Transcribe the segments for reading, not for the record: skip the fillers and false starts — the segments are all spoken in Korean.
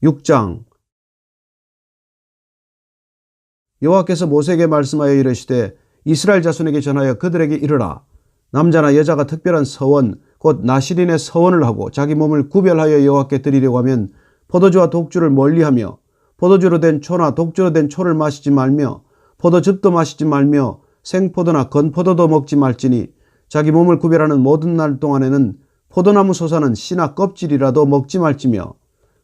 6장. 여호와께서 모세에게 말씀하여 이르시되 이스라엘 자손에게 전하여 그들에게 이르라. 남자나 여자가 특별한 서원 곧 나실인의 서원을 하고 자기 몸을 구별하여 여호와께 드리려고 하면 포도주와 독주를 멀리하며 포도주로 된 초나 독주로 된 초를 마시지 말며 포도즙도 마시지 말며 생포도나 건포도도 먹지 말지니 자기 몸을 구별하는 모든 날 동안에는 포도나무 솟아는 씨나 껍질이라도 먹지 말지며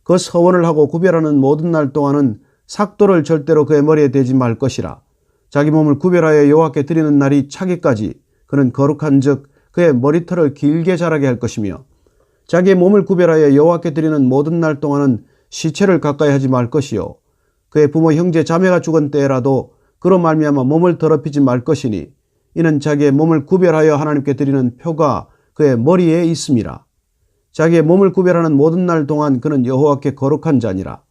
그 서원을 하고 구별하는 모든 날 동안은 삭도를 절대로 그의 머리에 대지 말 것이라. 자기 몸을 구별하여 여호와께 드리는 날이 차기까지 그는 거룩한즉 그의 머리털을 길게 자라게 할 것이며 자기의 몸을 구별하여 여호와께 드리는 모든 날 동안은 시체를 가까이 하지 말 것이요 그의 부모 형제 자매가 죽은 때라도 그로 말미암아 몸을 더럽히지 말 것이니 이는 자기의 몸을 구별하여 하나님께 드리는 표가 그의 머리에 있음이라. 자기의 몸을 구별하는 모든 날 동안 그는 여호와께 거룩한 자니라.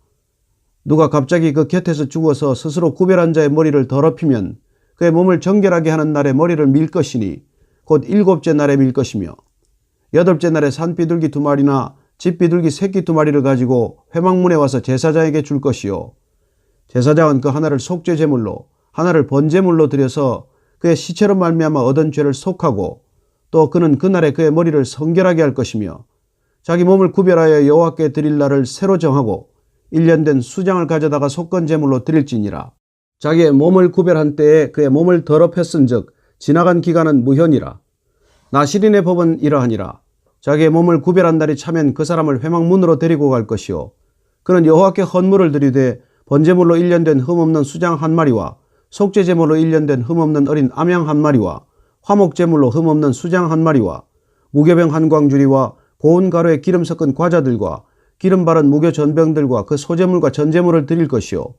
누가 갑자기 그 곁에서 죽어서 스스로 구별한 자의 머리를 더럽히면 그의 몸을 정결하게 하는 날에 머리를 밀 것이니 곧 7째 날에 밀 것이며 8째 날에 산비둘기 2마리나 집비둘기 새끼 2마리를 가지고 회막문에 와서 제사장에게 줄 것이요 제사장은 그 하나를 속죄 제물로 하나를 번제물로 드려서 그의 시체로 말미암아 얻은 죄를 속하고 또 그는 그날에 그의 머리를 성결하게 할 것이며 자기 몸을 구별하여 여호와께 드릴 날을 새로 정하고 1년 된 수장을 가져다가 속건 제물로 드릴지니라. 자기의 몸을 구별한 때에 그의 몸을 더럽혔은즉 지나간 기간은 무효니라. 나실인의 법은 이러하니라. 자기의 몸을 구별한 날이 차면 그 사람을 회막문으로 데리고 갈 것이요 그는 여호와께 헌물을 드리되 번제물로 1년 된 흠없는 수장 1마리와 속죄제물로 1년 된 흠없는 어린 암양 1마리와 화목제물로 흠없는 수장 1마리와 무교병 1광주리와 고운 가루에 기름 섞은 과자들과 기름 바른 무교 전병들과 그 소제물과 전제물을 드릴 것이요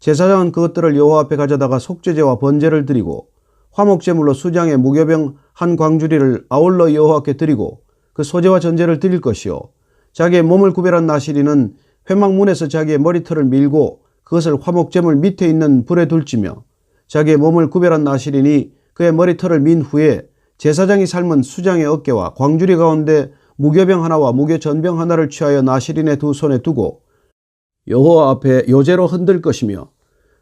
제사장은 그것들을 여호와 앞에 가져다가 속죄제와 번제를 드리고 화목제물로 수장의 무교병 1광주리를 아울러 여호와께 드리고 그 소제와 전제를 드릴 것이요 자기의 몸을 구별한 나실인은 회막문에서 자기의 머리털을 밀고 그것을 화목제물 밑에 있는 불에 둘지며 자기의 몸을 구별한 나실인이 그의 머리털을 민 후에 제사장이 삶은 수장의 어깨와 광주리 가운데 무교병 하나와 무교 전병 하나를 취하여 나실인의 두 손에 두고 여호와 앞에 요제로 흔들 것이며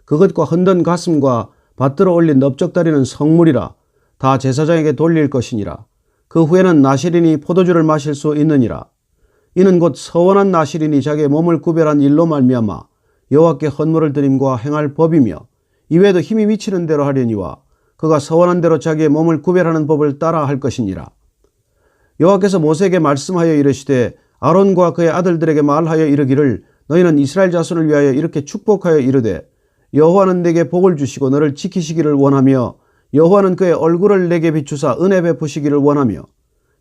그것과 흔든 가슴과 받들어 올린 넓적다리는 성물이라 다 제사장에게 돌릴 것이니라. 그 후에는 나실인이 포도주를 마실 수 있느니라. 이는 곧 서원한 나실인이 자기의 몸을 구별한 일로 말미암아 여호와께 헌물을 드림과 행할 법이며 이외에도 힘이 미치는 대로 하려니와 그가 서원한 대로 자기의 몸을 구별하는 법을 따라 할 것이니라. 여호와께서 모세에게 말씀하여 이르시되 아론과 그의 아들들에게 말하여 이르기를 너희는 이스라엘 자손을 위하여 이렇게 축복하여 이르되 여호와는 내게 복을 주시고 너를 지키시기를 원하며 여호와는 그의 얼굴을 내게 비추사 은혜 베푸시기를 원하며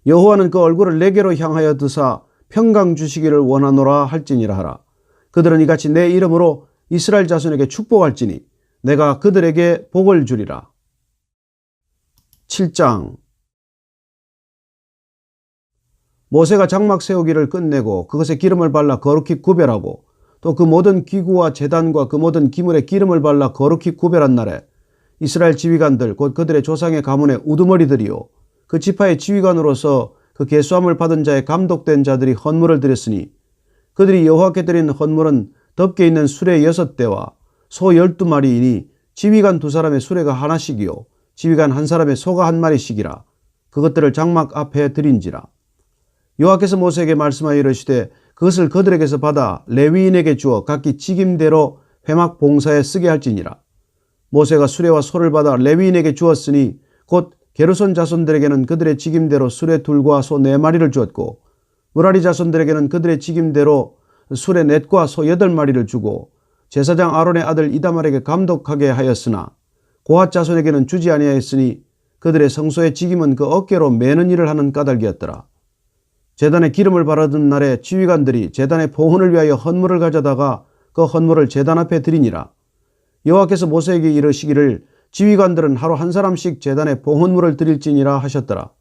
여호와는 그 얼굴을 내게로 향하여 드사 평강 주시기를 원하노라 할지니라 하라. 그들은 이같이 내 이름으로 이스라엘 자손에게 축복할지니 내가 그들에게 복을 주리라. 7장. 모세가 장막 세우기를 끝내고 그것에 기름을 발라 거룩히 구별하고 또 그 모든 기구와 제단과 그 모든 기물에 기름을 발라 거룩히 구별한 날에 이스라엘 지휘관들 곧 그들의 조상의 가문의 우두머리들이요 그 지파의 지휘관으로서 그 계수함을 받은 자의 감독된 자들이 헌물을 드렸으니 그들이 여호와께 드린 헌물은 덮개 있는 수레 6대와 소 12마리이니 지휘관 2사람의 수레가 하나씩이요 지휘관 1사람의 소가 1마리씩이라. 그것들을 장막 앞에 드린지라. 여호와께서 모세에게 말씀하여 이르시되 그것을 그들에게서 받아 레위인에게 주어 각기 직임대로 회막 봉사에 쓰게 할지니라. 모세가 수레와 소를 받아 레위인에게 주었으니 곧 게르손 자손들에게는 그들의 직임대로 수레 2과 소 4마리를 주었고 므라리 자손들에게는 그들의 직임대로 수레 4과 소 8마리를 주고 제사장 아론의 아들 이다말에게 감독하게 하였으나 고핫 자손에게는 주지 아니하였으니 그들의 성소의 직임은 그 어깨로 매는 일을 하는 까닭이었더라. 제단에 기름을 바르던 날에 지휘관들이 제단의 보훈을 위하여 헌물을 가져다가 그 헌물을 제단 앞에 드리니라. 여호와께서 모세에게 이르시기를 지휘관들은 하루 1사람씩 제단에 봉헌물을 드릴지니라 하셨더라.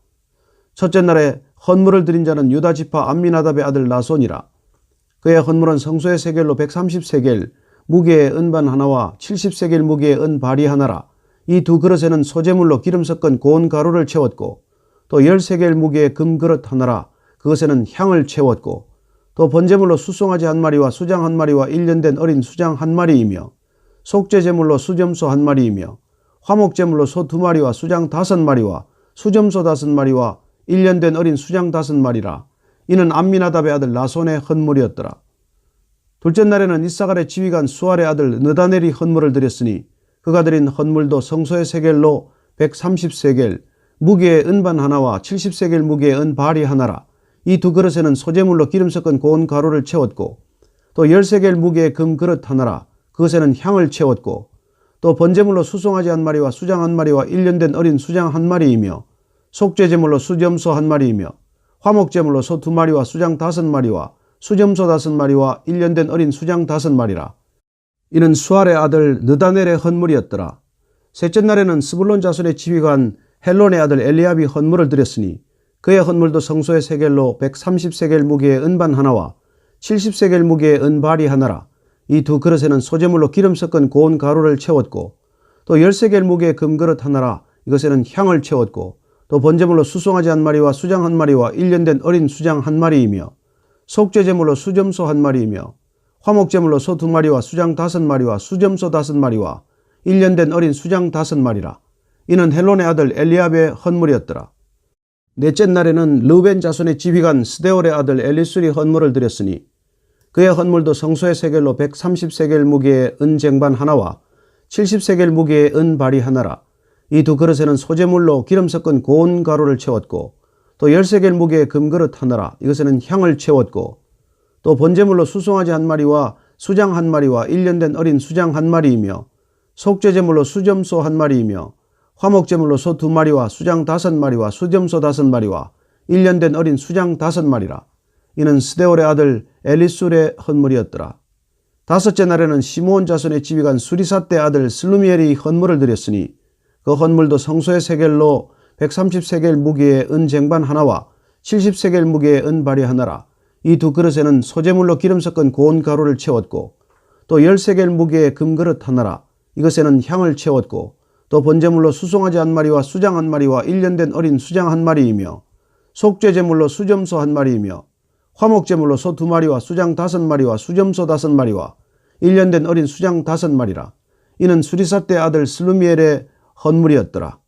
첫째 날에 헌물을 드린 자는 유다 지파 암미나답의 아들 나손이라. 그의 헌물은 성소의 세겔로 130세겔 무게의 은반 하나와 70세겔 무게의 은발이 하나라. 이 2 그릇에는 소제물로 기름 섞은 고운 가루를 채웠고 또 10세겔 무게의 금그릇 하나라. 그것에는 향을 채웠고 또 번제물로 숫송아지 한 마리와 수장 한 마리와 1년 된 어린 수장 한 마리이며 속죄제물로 수점소 한 마리이며 화목제물로 소 2마리와 수장 5마리와 수점소 5마리와 1년 된 어린 수장 5마리라. 이는 암미나답의 아들 나손의 헌물이었더라. 둘째 날에는 이사갈의 지휘관 수알의 아들 느다넬이 헌물을 드렸으니 그가 드린 헌물도 성소의 세겔로 130세겔, 무게의 은반 하나와 70세겔 무게의 은발이 하나라. 이 두 그릇에는 소제물로 기름 섞은 고운 가루를 채웠고 또 10세겔 무게의 금 그릇 하나라. 그것에는 향을 채웠고 또 번제물로 수송아지 한 마리와 수장 한 마리와 1년 된 어린 수장 한 마리이며 속죄제물로 수점소 한 마리이며 화목제물로 소 2마리와 수장 5마리와 수점소 5마리와 1년 된 어린 수장 5마리라. 이는 수알의 아들 느다넬의 헌물이었더라. 셋째 날에는 스불론 자손의 지휘관 헬론의 아들 엘리압이 헌물을 드렸으니 그의 헌물도 성소의 세겔로 130세겔 무게의 은반 하나와 70세겔 무게의 은발이 하나라. 이 두 그릇에는 소제물로 기름 섞은 고운 가루를 채웠고 또 10세겔 무게의 금그릇 하나라. 이것에는 향을 채웠고 또 번제물로 수송아지 한 마리와 수장 한 마리와 1년 된 어린 수장 한 마리이며 속죄제물로 수점소 한 마리이며 화목제물로 소 2마리와 수장 5마리와 수점소 5마리와 1년 된 어린 수장 5마리라. 이는 헬론의 아들 엘리압의 헌물이었더라. 넷째 날에는 르우벤 자손의 지휘관 스데올의 아들 엘리술이 헌물을 드렸으니 그의 헌물도 성소의 세겔로 130세겔 무게의 은쟁반 하나와 70세겔 무게의 은발이 하나라. 이 두 그릇에는 소제물로 기름 섞은 고운 가루를 채웠고 또 10세겔 무게의 금그릇 하나라. 이것에는 향을 채웠고 또 번제물로 수송아지 한 마리와 수장 한 마리와 1년 된 어린 수장 한 마리이며 속죄제물로 수점소 한 마리이며 화목제물로 소 2마리와 수장 5마리와 수점소 5마리와 1년 된 어린 수장 5마리라. 이는 스데올의 아들 엘리술의 헌물이었더라. 다섯째 날에는 시므온 자손의 지휘관 수리삿대 아들 슬루미엘이 헌물을 드렸으니 그 헌물도 성소의 세겔로 130세겔 무게의 은쟁반 하나와 70세겔 무게의 은발이 하나라. 이 두 그릇에는 소제물로 기름 섞은 고운 가루를 채웠고 또 10세겔 무게의 금그릇 하나라. 이것에는 향을 채웠고 또 번제물로 수송아지 한 마리와 수장 한 마리와 1년 된 어린 수장 한 마리이며 속죄제물로 수점소 한 마리이며 화목제물로 소 2마리와 수장 5마리와 수점소 5마리와 1년 된 어린 수장 5마리라. 이는 수리삿대 아들 슬루미엘의 헌물이었더라.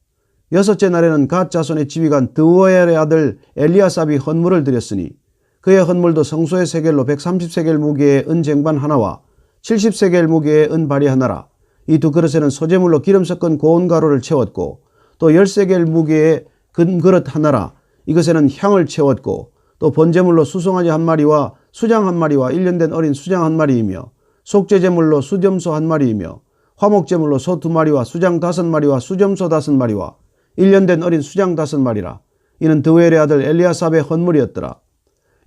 여섯째 날에는 갓 자손의 지휘관 드우엘의 아들 엘리아삽이 헌물을 드렸으니 그의 헌물도 성소의 세겔로 130세겔 무게의 은쟁반 하나와 70세겔 무게의 은발이 하나라. 이 두 그릇에는 소제물로 기름 섞은 고운 가루를 채웠고 또 10세겔 무게의 금그릇 하나라. 이것에는 향을 채웠고 또 번제물로 수송아지 한 마리와 수장 한 마리와 1년 된 어린 수장 한 마리이며 속죄제물로 수점소 한 마리이며 화목제물로 소 2마리와 수장 5마리와 수점소 5마리와 1년 된 어린 수장 5마리라. 이는 드우엘의 아들 엘리아삽의 헌물이었더라.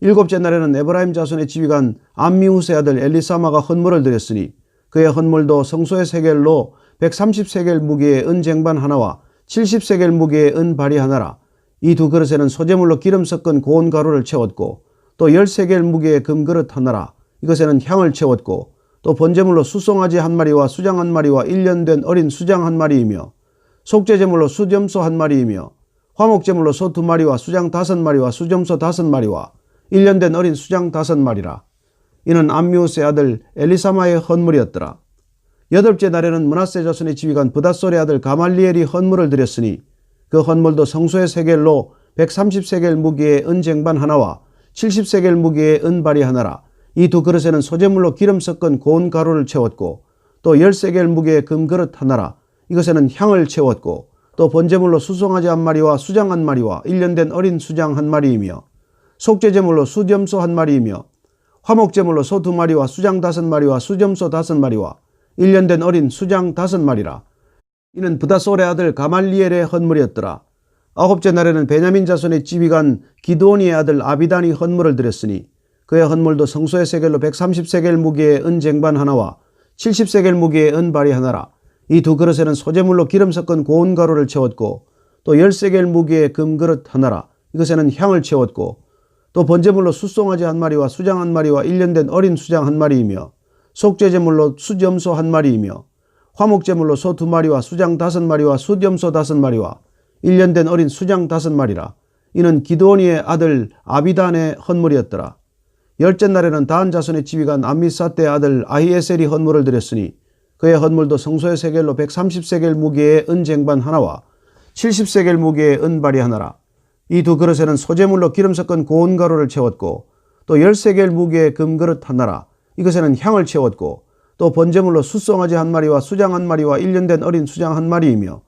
일곱째 날에는 에브라임 자손의 지휘관 암미후스의 아들 엘리사마가 헌물을 드렸으니 그의 헌물도 성소의 세겔로 130세겔 무게의 은쟁반 하나와 70세겔 무게의 은발이 하나라. 이 두 그릇에는 소제물로 기름 섞은 고운 가루를 채웠고 또 10세겔 무게의 금그릇 하나라. 이것에는 향을 채웠고 또 번제물로 수송아지 한 마리와 수장 한 마리와 1년 된 어린 수장 한 마리이며 속죄제물로 수점소 한 마리이며 화목제물로 소 2마리와 수장 5마리와 수점소 5마리와 1년 된 어린 수장 5마리라. 이는 암미우스의 아들 엘리사마의 헌물이었더라. 여덟째 날에는 므낫세 자손의 지휘관 브닷솔의 아들 가말리엘이 헌물을 드렸으니 그 헌물도 성소의 세겔로 130세겔 무게의 은쟁반 하나와 70세겔 무게의 은발이 하나라. 이 두 그릇에는 소제물로 기름 섞은 고운 가루를 채웠고 또 10세겔 무게의 금그릇 하나라. 이것에는 향을 채웠고 또 번제물로 수송아지 한 마리와 수장 한 마리와 1년 된 어린 수장 한 마리이며 속죄제물로 수점소 한 마리이며 화목제물로 소 2마리와 수장 5마리와 수점소 5마리와 1년 된 어린 수장 5마리라. 이는 브닷솔의 아들 가말리엘의 헌물이었더라. 아홉째 날에는 베냐민 자손의 지휘관 기드온이의 아들 아비단이 헌물을 드렸으니 그의 헌물도 성소의 세겔로 130세겔 무게의 은쟁반 하나와 70세겔 무게의 은발이 하나라. 이 두 그릇에는 소제물로 기름 섞은 고운 가루를 채웠고 또 10세겔 무게의 금그릇 하나라. 이것에는 향을 채웠고 또 번제물로 숫송아지 한 마리와 수장 한 마리와 1년 된 어린 수장 한 마리이며 속죄제물로 수점소 한 마리이며 화목제물로 소 2마리와 수장 5마리와 수점소 5마리와 1년 된 어린 수장 5마리라. 이는 기드온이의 아들 아비단의 헌물이었더라. 열째 날에는 단 자손의 지휘관 암미사대의 아들 아히에셀이 헌물을 드렸으니 그의 헌물도 성소의 세겔로 130세겔 무게의 은쟁반 하나와 70세겔 무게의 은발이 하나라. 이 두 그릇에는 소재물로 기름 섞은 고운 가루를 채웠고 또 10세겔 무게의 금그릇 하나라. 이것에는 향을 채웠고 또 번제물로 숫송아지 한 마리와 수장 한 마리와 1년 된 어린 수장 한 마리이며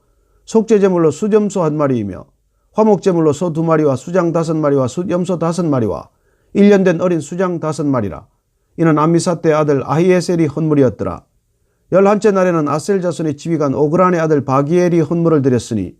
속죄제물로 숫염소 한 마리이며 화목제물로 소 2마리와 수장 5마리와 숫염소 5마리와 1년 된 어린 수장 5마리라. 이는 암미사대의 아들 아히에셀이 헌물이었더라. 11째 날에는 아셀 자손의 지휘관 오그란의 아들 바기엘이 헌물을 드렸으니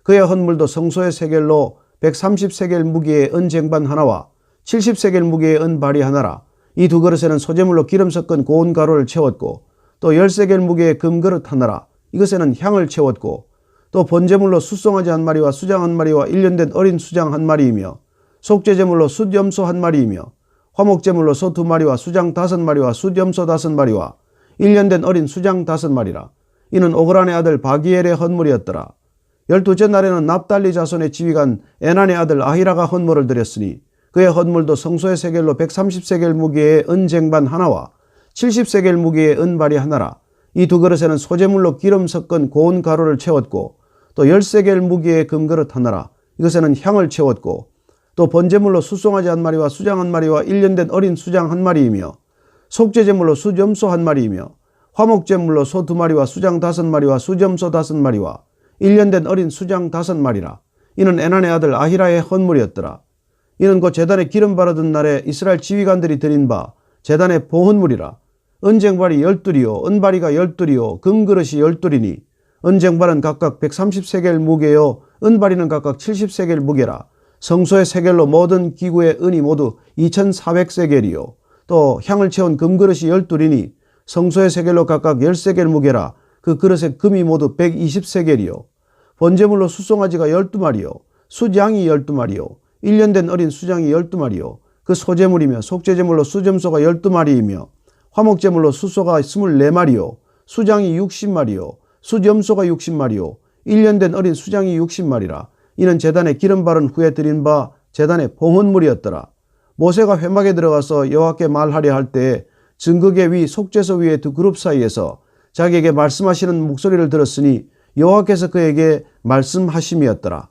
그의 헌물도 성소의 세겔로 130세겔 무게의 은쟁반 하나와 70세겔 무게의 은발이 하나라. 이 두 그릇에는 소재물로 기름 섞은 고운 가루를 채웠고 또 10세겔 무게의 금그릇 하나라. 이것에는 향을 채웠고 또 번제물로 숫송아지 한 마리와 수장 한 마리와 1년 된 어린 수장 한 마리이며 속죄제물로 숫염소 한 마리이며 화목제물로 소 2마리와 수장 5마리와 숫염소 5마리와 1년 된 어린 수장 5마리라. 이는 오그란의 아들 바기엘의 헌물이었더라. 12째 날에는 납달리 자손의 지휘관 에난의 아들 아히라가 헌물을 드렸으니 그의 헌물도 성소의 세겔로 130세겔 무게의 은쟁반 하나와 70세겔 무게의 은발이 하나라. 이 두 그릇에는 소재물로 기름 섞은 고운 가루를 채웠고 또 10세겔 무게의 금그릇 하나라. 이것에는 향을 채웠고 또 번제물로 숫송아지 한 마리와 수장 한 마리와 1년 된 어린 수장 한 마리이며 속죄제물로 숫염소 한 마리이며 화목제물로 소 2마리와 수장 5마리와 숫염소 5마리와 1년 된 어린 수장 5마리라. 이는 에난의 아들 아히라의 헌물이었더라. 이는 곧 제단에 기름 바르던 날에 이스라엘 지휘관들이 드린 바 제단의 보헌물이라. 은쟁발이 12이요 은바리가 12이요 금그릇이 12이니 은쟁발은 각각 130세겔 무게요 은바리는 각각 70세겔 무게라. 성소의 세겔로 모든 기구의 은이 모두 2400세겔이요 또 향을 채운 금그릇이 12이니 성소의 세겔로 각각 10세겔 무게라. 그 그릇의 금이 모두 120세겔이요 번제물로 숫송아지가 12마리요 숫양이 12마리요 1년 된 어린 수장이 12마리요 그 소제물이며 속죄제물로 수점소가 12마리이며 화목제물로 숫소가 24마리요 수장이 60마리요 숫염소가 60마리요 1년 된 어린 수장이 60마리라. 이는 제단에 기름 바른 후에 드린 바 제단의 봉헌물이었더라. 모세가 회막에 들어가서 여호와께 말하려 할 때에 증거계 위 속죄소 위의 두 그룹 사이에서 자기에게 말씀하시는 목소리를 들었으니 여호와께서 그에게 말씀하심이었더라.